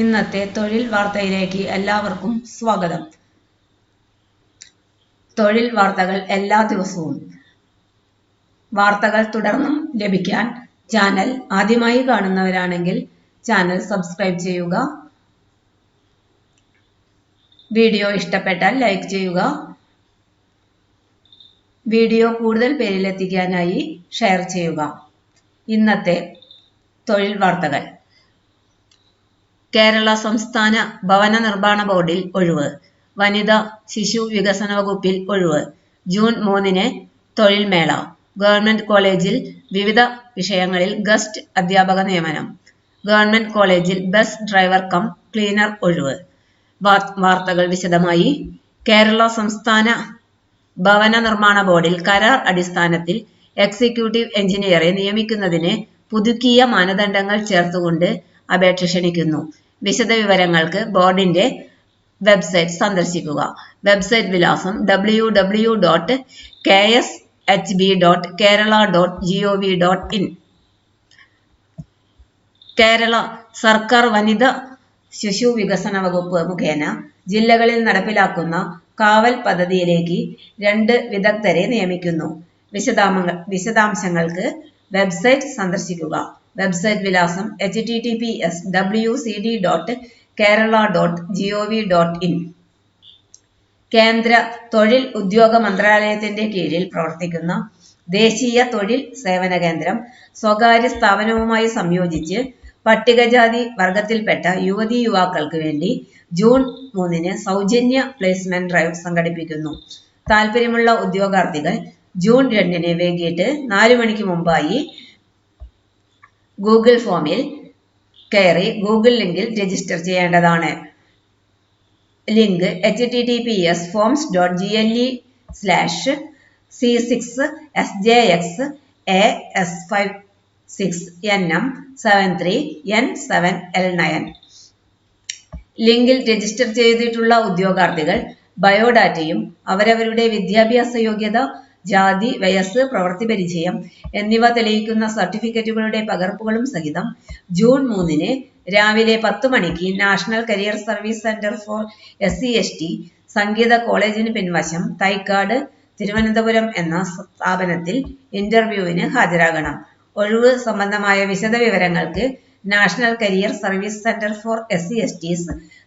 ഇന്നത്തെ തൊഴിൽ വാർത്തയിലേക്ക് എല്ലാവർക്കും സ്വാഗതം. തൊഴിൽ വാർത്തകൾ എല്ലാ ദിവസവും വാർത്തകൾ തുടർന്നും ലഭിക്കാൻ ചാനൽ ആദ്യമായി കാണുന്നവരാണെങ്കിൽ ചാനൽ സബ്സ്ക്രൈബ് ചെയ്യുക. വീഡിയോ ഇഷ്ടപ്പെട്ടാൽ ലൈക്ക് ചെയ്യുക. വീഡിയോ കൂടുതൽ പേരിലെത്തിക്കാനായി ഷെയർ ചെയ്യുക. ഇന്നത്തെ തൊഴിൽ വാർത്തകൾ. കേരള സംസ്ഥാന ഭവന നിർമ്മാണ ബോർഡിൽ ഒഴിവ്. വനിതാ ശിശു വികസന വകുപ്പിൽ ഒഴിവ്. ജൂൺ 3 തൊഴിൽ മേള. ഗവൺമെന്റ് കോളേജിൽ വിവിധ വിഷയങ്ങളിൽ ഗസ്റ്റ് അധ്യാപക നിയമനം. ഗവൺമെന്റ് കോളേജിൽ ബസ് ഡ്രൈവർ കം ക്ലീനർ ഒഴിവ്. വാർത്തകൾ വിശദമായി. കേരള സംസ്ഥാന ഭവന നിർമ്മാണ ബോർഡിൽ കരാർ അടിസ്ഥാനത്തിൽ എക്സിക്യൂട്ടീവ് എഞ്ചിനീയറെ നിയമിക്കുന്നതിന് പുതുക്കിയ മാനദണ്ഡങ്ങൾ ചേർത്തുകൊണ്ട് അപേക്ഷ ക്ഷണിക്കുന്നു. വിശദവിവരങ്ങൾക്ക് ബോർഡിന്റെ വെബ്സൈറ്റ് സന്ദർശിക്കുക. വെബ്സൈറ്റ് വിലാസം www.kshb.kerala.gov.in. കേരള സർക്കാർ വനിതാ ശിശു വികസന വകുപ്പ് മുഖേന ജില്ലകളിൽ നടപ്പിലാക്കുന്ന കാവൽ പദ്ധതിയിലേക്ക് 2 വിദഗ്ധരെ നിയമിക്കുന്നു. വിശദാംശങ്ങൾക്ക് വെബ്സൈറ്റ് സന്ദർശിക്കുക. വെബ്സൈറ്റ് വിലാസം https://wcd.kerala.gov.in. കേന്ദ്ര തൊഴിൽ ഉദ്യോഗ മന്ത്രാലയത്തിന്റെ കീഴിൽ പ്രവർത്തിക്കുന്ന ദേശീയ തൊഴിൽ സേവന കേന്ദ്രം സ്വകാര്യ സ്ഥാപനവുമായി സംയോജിച്ച് പട്ടികജാതി വർഗത്തിൽപ്പെട്ട യുവതീ യുവാക്കൾക്ക് വേണ്ടി ജൂൺ 3 സൗജന്യ പ്ലേസ്മെന്റ് ഡ്രൈവ് സംഘടിപ്പിക്കുന്നു. താൽപര്യമുള്ള ഉദ്യോഗാർത്ഥികൾ ജൂൺ 2 വൈകിട്ട് 4 മണിക്ക് മുമ്പായി ഗൂഗിൾ ഫോമിൽ കയറി ഗൂഗിൾ ലിങ്കിൽ രജിസ്റ്റർ ചെയ്യേണ്ടതാണ്. Link https://forms.gle/C6S-X-A6-NM73N7L9. ലിങ്കിൽ രജിസ്റ്റർ ചെയ്തിട്ടുള്ള ഉദ്യോഗാർത്ഥികൾ ബയോഡാറ്റയും അവരവരുടെ വിദ്യാഭ്യാസ യോഗ്യത, ജാതി, വയസ്സ്, പ്രവൃത്തി പരിചയം എന്നിവ തെളിയിക്കുന്ന സർട്ടിഫിക്കറ്റുകളുടെ പകർപ്പുകളും സഹിതം ജൂൺ 3 രാവിലെ 10 മണിക്ക് national career service centre four SC/ST സംഗീത കോളേജിന് പിൻവശം തൈക്കാട്, തിരുവനന്തപുരം എന്ന സ്ഥാപനത്തിൽ ഇന്റർവ്യൂവിന് ഹാജരാകണം. ഒഴിവ് സംബന്ധമായ വിശദവിവരങ്ങൾക്ക് national career service centre for SC/STs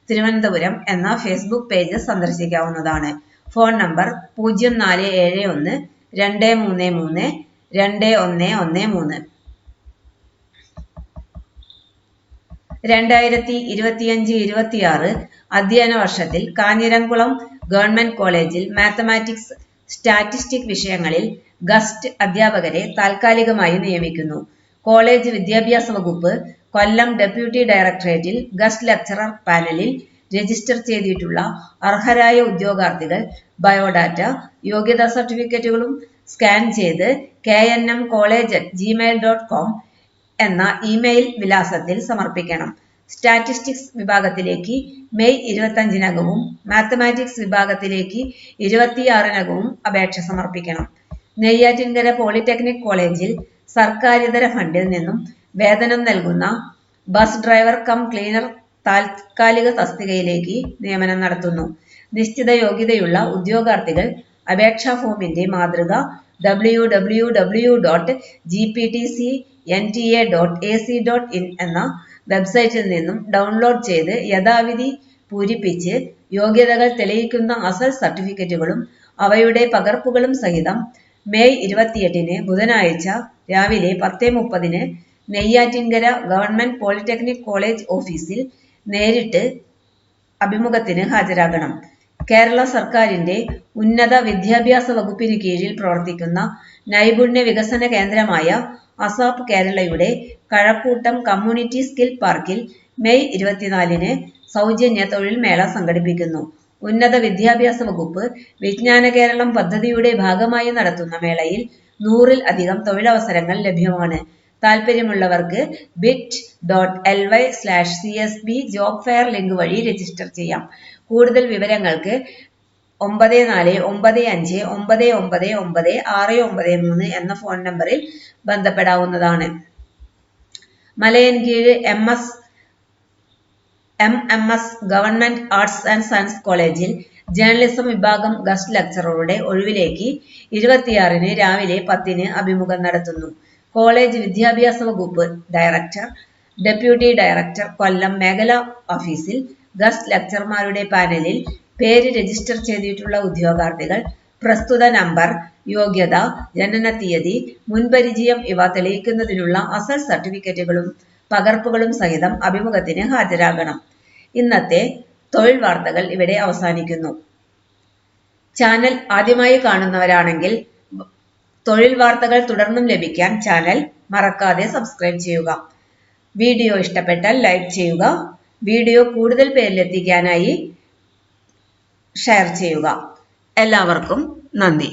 Thiruvananthapuram എന്ന ഫേസ്ബുക്ക് പേജ് സന്ദർശിക്കാവുന്നതാണ്. Phone number 0471-233-2113. 2025-26 അധ്യയന വർഷത്തിൽ കാഞ്ഞിരംകുളം ഗവൺമെന്റ് കോളേജിൽ മാത്തമാറ്റിക്സ്, സ്റ്റാറ്റിസ്റ്റിക് വിഷയങ്ങളിൽ ഗസ്റ്റ് അധ്യാപകരെ താൽക്കാലികമായി നിയമിക്കുന്നു. കോളേജ് വിദ്യാഭ്യാസ വകുപ്പ് കൊല്ലം ഡെപ്യൂട്ടി ഡയറക്ടറേറ്റിൽ ഗസ്റ്റ് ലെക്ചറർ പാനലിൽ രജിസ്റ്റർ ചെയ്തിട്ടുള്ള അർഹരായ ഉദ്യോഗാർത്ഥികൾ ബയോഡാറ്റ, യോഗ്യതാ സർട്ടിഫിക്കറ്റുകളും സ്കാൻ ചെയ്ത് knmcollege@gmail.com എന്ന ഇമെയിൽ വിലാസത്തിൽ സമർപ്പിക്കണം. സ്റ്റാറ്റിസ്റ്റിക്സ് വിഭാഗത്തിലേക്ക് മെയ് 25-നകവും മാത്തമാറ്റിക്സ് വിഭാഗത്തിലേക്ക് 26-നകവും അപേക്ഷ സമർപ്പിക്കണം. നെയ്യാറ്റിൻകര പോളിടെക്നിക് കോളേജിൽ സർക്കാരിതര ഫണ്ടിൽ നിന്നും വേതനം നൽകുന്ന ബസ് ഡ്രൈവർ കം ക്ലീനർ താൽക്കാലിക തസ്തികയിലേക്ക് നിയമനം നടത്തുന്നു. നിശ്ചിത യോഗ്യതയുള്ള ഉദ്യോഗാർത്ഥികൾ അപേക്ഷാ ഫോമിന്റെ മാതൃക www.gptcnta.ac.in എന്ന വെബ്സൈറ്റിൽ നിന്നും ഡൗൺലോഡ് ചെയ്ത് യഥാവിധി പൂരിപ്പിച്ച് യോഗ്യതകൾ തെളിയിക്കുന്ന അസൽ സർട്ടിഫിക്കറ്റുകളും അവയുടെ പകർപ്പുകളും സഹിതം മെയ് 28 ബുധനാഴ്ച രാവിലെ 10:30 നെയ്യാറ്റിൻകര ഗവൺമെന്റ് പോളിടെക്നിക് കോളേജ് ഓഫീസിൽ നേരിട്ട് അഭിമുഖത്തിന് ഹാജരാകണം. കേരള സർക്കാരിന്റെ ഉന്നത വിദ്യാഭ്യാസ വകുപ്പിന് കീഴിൽ പ്രവർത്തിക്കുന്ന നൈപുണ്യ വികസന കേന്ദ്രമായ അസാപ് കേരളയുടെ കഴക്കൂട്ടം കമ്മ്യൂണിറ്റി സ്കിൽ പാർക്കിൽ മെയ് 24 സൗജന്യ തൊഴിൽ മേള സംഘടിപ്പിക്കുന്നു. ഉന്നത വിദ്യാഭ്യാസ വകുപ്പ് വിജ്ഞാന കേരളം പദ്ധതിയുടെ ഭാഗമായി നടത്തുന്ന മേളയിൽ 100-ൽ-അധികം തൊഴിലവസരങ്ങൾ ലഭ്യമാണ്. താൽപര്യമുള്ളവർക്ക് bit.ly/csb ജോബ് ഫെയർ ലിങ്ക് വഴി രജിസ്റ്റർ ചെയ്യാം. കൂടുതൽ വിവരങ്ങൾക്ക് 9455999693 എന്ന ഫോൺ നമ്പറിൽ ബന്ധപ്പെടാവുന്നതാണ്. Malayinkeezhu MS MMS government arts and science കോളേജിൽ ജേർണലിസം വിഭാഗം ഗസ്റ്റ് ലെക്ചററുടെ ഒഴിവിലേക്ക് 26-ന് രാവിലെ 10-ന് അഭിമുഖം നടത്തുന്നു. കോളേജ് വിദ്യാഭ്യാസ വകുപ്പ് ഡയറക്ടർ, ഡെപ്യൂട്ടി ഡയറക്ടർ, കൊല്ലം മേഖലാ ഓഫീസിൽ ഗസ്റ്റ് ലെക്ചർമാരുടെ പാനലിൽ പേര് രജിസ്റ്റർ ചെയ്തിട്ടുള്ള ഉദ്യോഗാർത്ഥികൾ പ്രസ്തുത നമ്പർ, യോഗ്യത, ജനനത്തീയതി, മുൻപരിചയം ഇവ തെളിയിക്കുന്നതിനുള്ള അസൽ സർട്ടിഫിക്കറ്റുകളും പകർപ്പുകളും സഹിതം അഭിമുഖത്തിന് ഹാജരാകണം. ഇന്നത്തെ തൊഴിൽ വാർത്തകൾ ഇവിടെ അവസാനിക്കുന്നു. ചാനൽ ആദ്യമായി കാണുന്നവരാണെങ്കിൽ തൊഴിൽ വാർത്തകൾ തുടർന്നും ലഭിക്കാൻ ചാനൽ മറക്കാതെ സബ്സ്ക്രൈബ് ചെയ്യുക. വീഡിയോ ഇഷ്ടപ്പെട്ടാൽ ലൈക്ക് ചെയ്യുക. വീഡിയോ കൂടുതൽ പേരിലെത്തിക്കാനായി ഷെയർ ചെയ്യുക. എല്ലാവർക്കും നന്ദി.